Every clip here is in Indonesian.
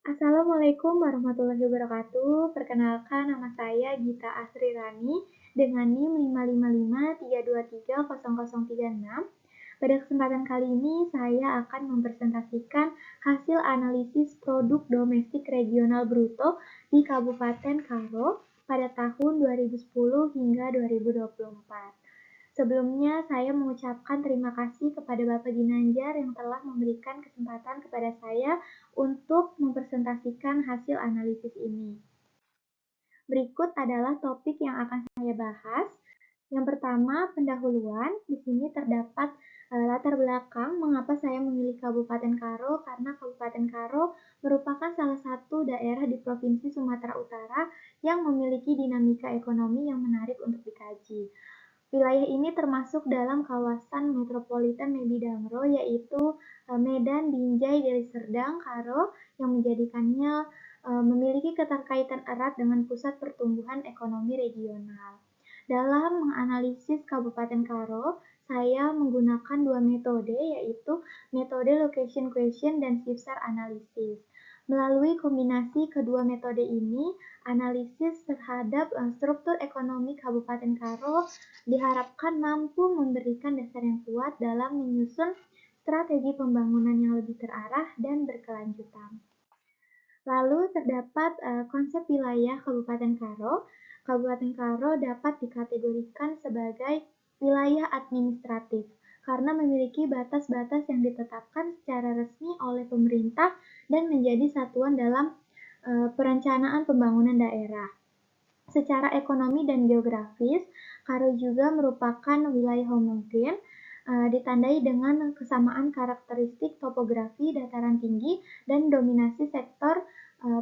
Assalamualaikum warahmatullahi wabarakatuh. Perkenalkan, nama saya Gita Asri Rani dengan NIM 55532300036. Pada kesempatan kali ini, saya akan mempresentasikan hasil analisis produk domestik regional bruto di Kabupaten Karo pada tahun 2010 hingga 2024. Sebelumnya, saya mengucapkan terima kasih kepada Bapak Ginanjar yang telah memberikan kesempatan kepada saya untuk mempresentasikan hasil analisis ini. Berikut adalah topik yang akan saya bahas. Yang pertama, pendahuluan. Di sini terdapat latar belakang mengapa saya memilih Kabupaten Karo, karena Kabupaten Karo merupakan salah satu daerah di Provinsi Sumatera Utara yang memiliki dinamika ekonomi yang menarik untuk dikaji. Wilayah ini termasuk dalam kawasan metropolitan Medan, yaitu Medan, Binjai, Deli Serdang, Karo, yang menjadikannya memiliki keterkaitan erat dengan pusat pertumbuhan ekonomi regional. Dalam menganalisis Kabupaten Karo, saya menggunakan dua metode, yaitu metode location question dan SIFSAR analysis. Melalui kombinasi kedua metode ini, analisis terhadap struktur ekonomi Kabupaten Karo diharapkan mampu memberikan dasar yang kuat dalam menyusun strategi pembangunan yang lebih terarah dan berkelanjutan. Lalu terdapat konsep wilayah Kabupaten Karo. Kabupaten Karo dapat dikategorikan sebagai wilayah administratif karena memiliki batas-batas yang ditetapkan secara resmi oleh pemerintah dan menjadi satuan dalam perencanaan pembangunan daerah. Secara ekonomi dan geografis, Karo juga merupakan wilayah homogen, ditandai dengan kesamaan karakteristik topografi dataran tinggi dan dominasi sektor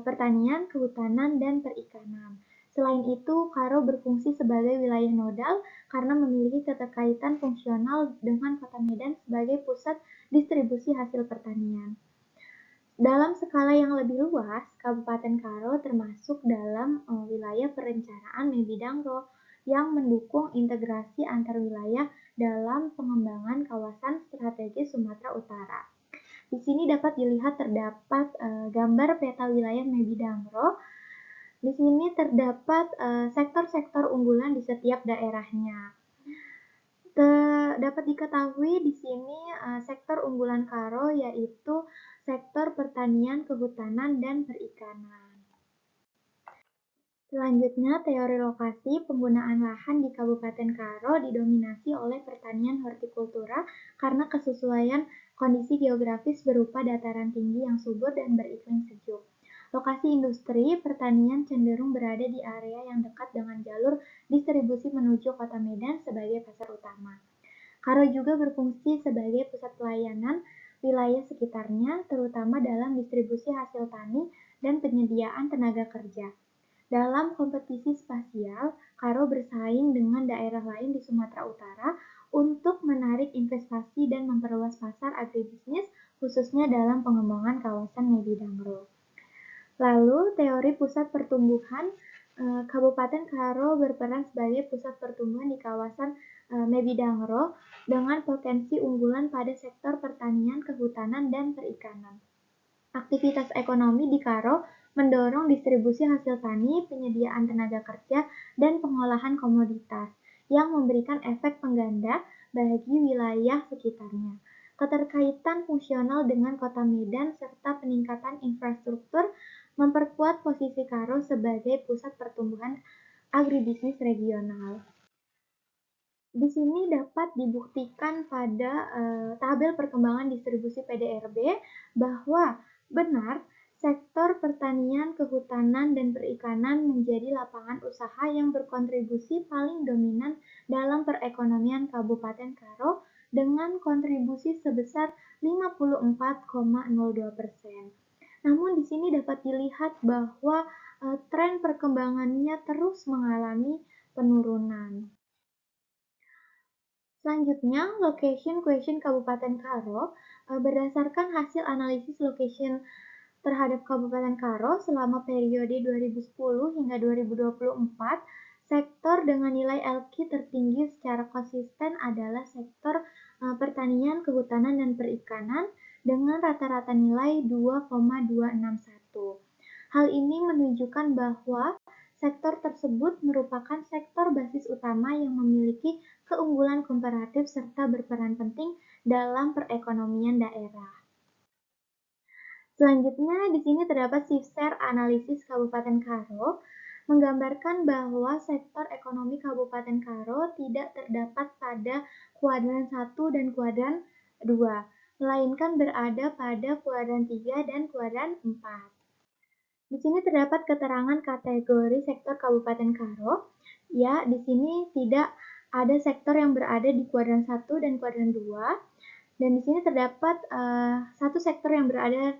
pertanian, kehutanan, dan perikanan. Selain itu, Karo berfungsi sebagai wilayah nodal karena memiliki keterkaitan fungsional dengan Kota Medan sebagai pusat distribusi hasil pertanian. Dalam skala yang lebih luas, Kabupaten Karo termasuk dalam wilayah perencanaan Medan yang mendukung integrasi antar wilayah dalam pengembangan kawasan strategis Sumatera Utara. Di sini dapat dilihat terdapat gambar peta wilayah Medan. Di sini terdapat sektor-sektor unggulan di setiap daerahnya. Dapat diketahui di sini sektor unggulan Karo yaitu sektor pertanian, kehutanan, dan perikanan. Selanjutnya, teori lokasi penggunaan lahan di Kabupaten Karo didominasi oleh pertanian hortikultura karena kesesuaian kondisi geografis berupa dataran tinggi yang subur dan beriklim sejuk. Lokasi industri pertanian cenderung berada di area yang dekat dengan jalur distribusi menuju Kota Medan sebagai pasar utama. Karo juga berfungsi sebagai pusat pelayanan wilayah sekitarnya, terutama dalam distribusi hasil tani dan penyediaan tenaga kerja. Dalam kompetisi spasial, Karo bersaing dengan daerah lain di Sumatera Utara untuk menarik investasi dan memperluas pasar agribisnis, khususnya dalam pengembangan kawasan Medan. Lalu, teori pusat pertumbuhan Kabupaten Karo berperan sebagai pusat pertumbuhan di kawasan Medan dengan potensi unggulan pada sektor pertanian, kehutanan, dan perikanan. Aktivitas ekonomi di Karo mendorong distribusi hasil tani, penyediaan tenaga kerja, dan pengolahan komoditas yang memberikan efek pengganda bagi wilayah sekitarnya. Keterkaitan fungsional dengan Kota Medan serta peningkatan infrastruktur memperkuat posisi Karo sebagai pusat pertumbuhan agribisnis regional. Di sini dapat dibuktikan pada tabel perkembangan distribusi PDRB bahwa benar sektor pertanian, kehutanan, dan perikanan menjadi lapangan usaha yang berkontribusi paling dominan dalam perekonomian Kabupaten Karo dengan kontribusi sebesar 54,02%. Namun di sini dapat dilihat bahwa tren perkembangannya terus mengalami penurunan. Selanjutnya, location question Kabupaten Karo. Berdasarkan hasil analisis location terhadap Kabupaten Karo selama periode 2010 hingga 2024, sektor dengan nilai LQ tertinggi secara konsisten adalah sektor pertanian, kehutanan, dan perikanan dengan rata-rata nilai 2,261. Hal ini menunjukkan bahwa sektor tersebut merupakan sektor basis utama yang memiliki keunggulan komparatif serta berperan penting dalam perekonomian daerah. Selanjutnya, di sini terdapat Sifser Analisis Kabupaten Karo, menggambarkan bahwa sektor ekonomi Kabupaten Karo tidak terdapat pada kuadran 1 dan kuadran 2, melainkan berada pada kuadran 3 dan kuadran 4. Di sini terdapat keterangan kategori sektor Kabupaten Karo. Ya, di sini tidak ada sektor yang berada di kuadran 1 dan kuadran 2. Dan di sini terdapat satu sektor yang berada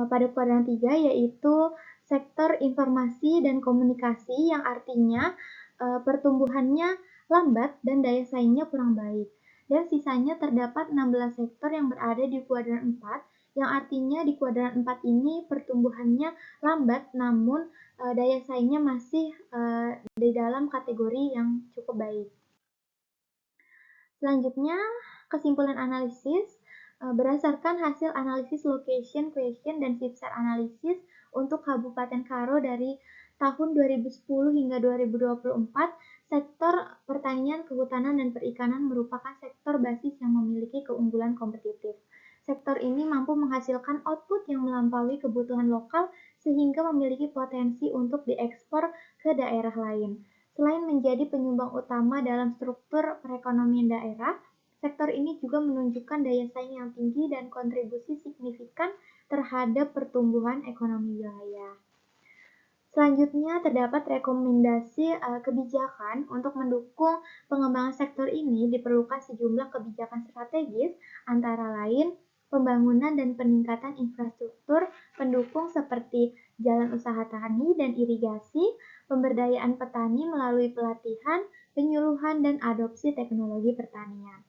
pada kuadran 3, yaitu sektor informasi dan komunikasi, yang artinya pertumbuhannya lambat dan daya saingnya kurang baik. Dan sisanya terdapat 16 sektor yang berada di kuadran 4, yang artinya di kuadran 4 ini pertumbuhannya lambat, namun daya saingnya masih di dalam kategori yang cukup baik. Selanjutnya, kesimpulan analisis berdasarkan hasil analisis location question dan Sifser analisis untuk Kabupaten Karo dari tahun 2010 hingga 2024, sektor pertanian, kehutanan, dan perikanan merupakan sektor basis yang memiliki keunggulan kompetitif. Sektor ini mampu menghasilkan output yang melampaui kebutuhan lokal sehingga memiliki potensi untuk diekspor ke daerah lain. Selain menjadi penyumbang utama dalam struktur perekonomian daerah, sektor ini juga menunjukkan daya saing yang tinggi dan kontribusi signifikan terhadap pertumbuhan ekonomi wilayah. Selanjutnya, terdapat rekomendasi kebijakan untuk mendukung pengembangan sektor ini. Diperlukan sejumlah kebijakan strategis, antara lain pembangunan dan peningkatan infrastruktur pendukung seperti jalan usaha tani dan irigasi, pemberdayaan petani melalui pelatihan, penyuluhan, dan adopsi teknologi pertanian.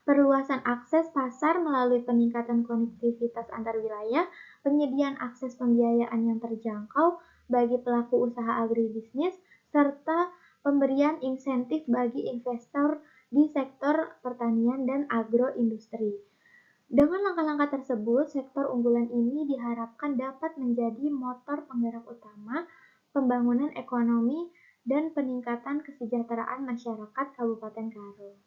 Perluasan akses pasar melalui peningkatan konektivitas antar wilayah, penyediaan akses pembiayaan yang terjangkau bagi pelaku usaha agribisnis, serta pemberian insentif bagi investor di sektor pertanian dan agroindustri. Dengan langkah-langkah tersebut, sektor unggulan ini diharapkan dapat menjadi motor penggerak utama pembangunan ekonomi dan peningkatan kesejahteraan masyarakat Kabupaten Karo.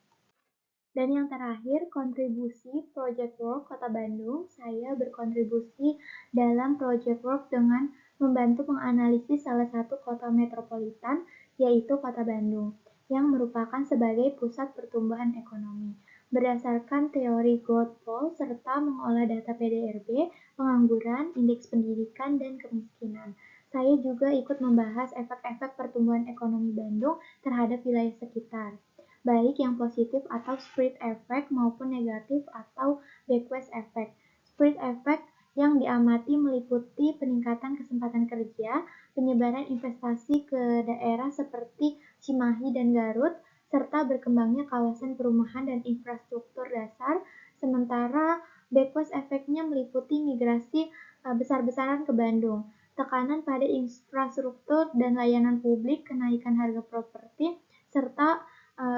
Dan yang terakhir, kontribusi Project Work Kota Bandung. Saya berkontribusi dalam Project Work dengan membantu menganalisis salah satu kota metropolitan, yaitu Kota Bandung, yang merupakan sebagai pusat pertumbuhan ekonomi. Berdasarkan teori Goldwall serta mengolah data PDRB, pengangguran, indeks pendidikan, dan kemiskinan. Saya juga ikut membahas efek-efek pertumbuhan ekonomi Bandung terhadap wilayah sekitar, baik yang positif atau spread effect maupun negatif atau backward effect. Spread effect yang diamati meliputi peningkatan kesempatan kerja, penyebaran investasi ke daerah seperti Cimahi dan Garut, serta berkembangnya kawasan perumahan dan infrastruktur dasar, sementara backward effect-nya meliputi migrasi besar-besaran ke Bandung, tekanan pada infrastruktur dan layanan publik, kenaikan harga properti, serta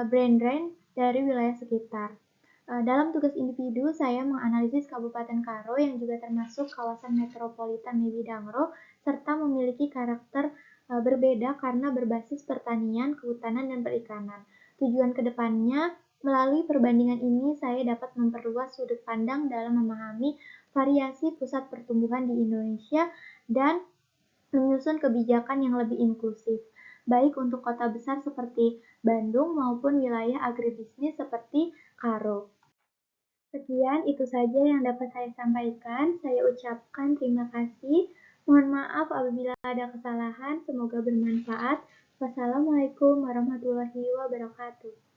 brain drain dari wilayah sekitar. Dalam tugas individu, saya menganalisis Kabupaten Karo yang juga termasuk kawasan metropolitan Mewidangro, serta memiliki karakter berbeda karena berbasis pertanian, kehutanan, dan perikanan. Tujuan kedepannya, melalui perbandingan ini, saya dapat memperluas sudut pandang dalam memahami variasi pusat pertumbuhan di Indonesia dan menyusun kebijakan yang lebih inklusif, baik untuk kota besar seperti Bandung maupun wilayah agribisnis seperti Karo. Sekian, itu saja yang dapat saya sampaikan. Saya ucapkan terima kasih. Mohon maaf apabila ada kesalahan. Semoga bermanfaat. Wassalamualaikum warahmatullahi wabarakatuh.